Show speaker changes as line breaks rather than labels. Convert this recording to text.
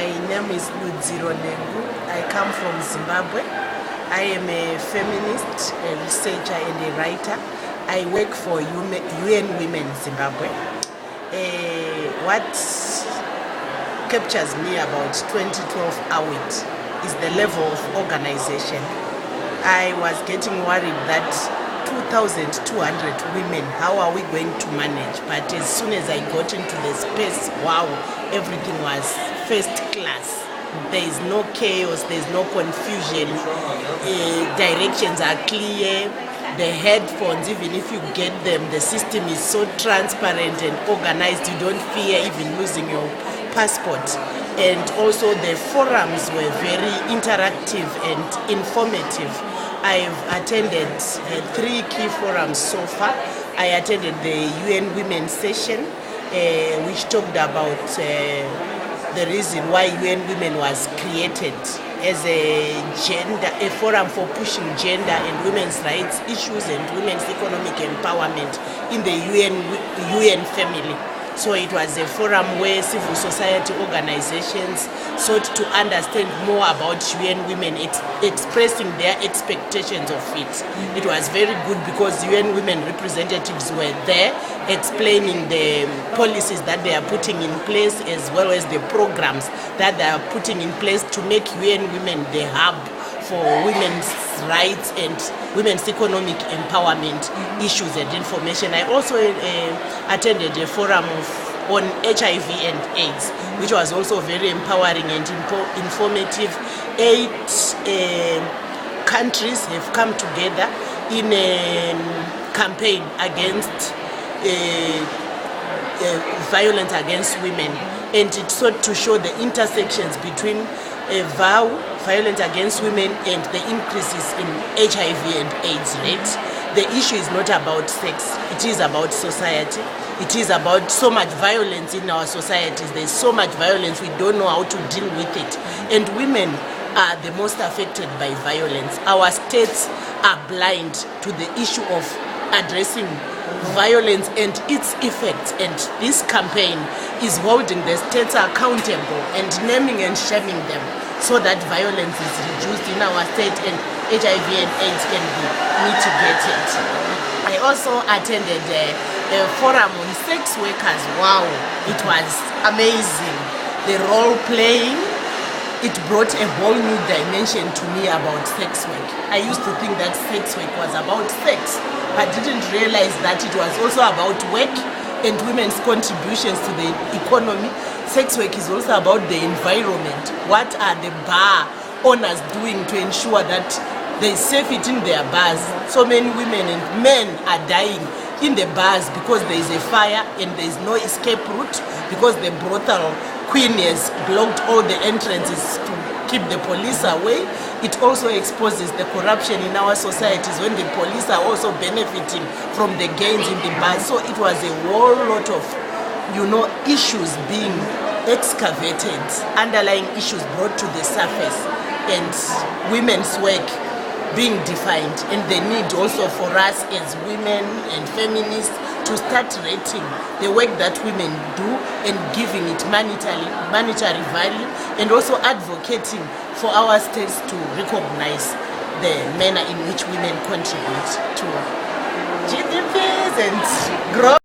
My name is Nengu. I come from Zimbabwe. I am a feminist, a researcher and a writer. I work for UN Women Zimbabwe. What captures me about 2012 AWID is the level of organization. I was getting worried that 2,200 women, how are we going to manage? But as soon as I got into the space, wow, everything was first class. There is no chaos, there is no confusion, directions are clear, the headphones, even if you get them, the system is so transparent and organized, you don't fear even losing your passport. And also the forums were very interactive and informative. I've attended 3 key forums so far. I attended the UN Women session, which talked about the reason why UN Women was created as a forum for pushing gender and women's rights issues and women's economic empowerment in the UN family. So it was a forum where civil society organizations sought to understand more about UN women, expressing their expectations of it. It was very good because UN women representatives were there explaining the policies that they are putting in place as well as the programs that they are putting in place to make UN women the hub for women's rights and women's economic empowerment issues and information. I also attended a forum on HIV and AIDS, which was also very empowering and informative. 8 countries have come together in a campaign against violence against women, and it sought to show the intersections between violence against women and the increases in HIV and AIDS rates. The issue is not about sex, it is about society. It is about so much violence in our societies. There's so much violence, we don't know how to deal with it. And women are the most affected by violence. Our states are blind to the issue of addressing violence and its effects, and this campaign is holding the states accountable and naming and shaming them so that violence is reduced in our state and HIV and AIDS can be mitigated. I also attended a forum on sex workers. Wow, it was amazing. The role playing, it brought a whole new dimension to me about sex work. I used to think that sex work was about sex, but didn't realize that it was also about work and women's contributions to the economy. Sex work is also about the environment. What are the bar owners doing to ensure that there is safety in their bars? So many women and men are dying in the bars because there is a fire and there is no escape route because the brothel queen has blocked all the entrances to keep the police away. It also exposes the corruption in our societies when the police are also benefiting from the gains in the bars. So it was a whole lot of, issues being excavated, underlying issues brought to the surface, and women's work being defined, and the need also for us as women and feminists to start rating the work that women do and giving it monetary value, and also advocating for our states to recognize the manner in which women contribute to GDPs and growth.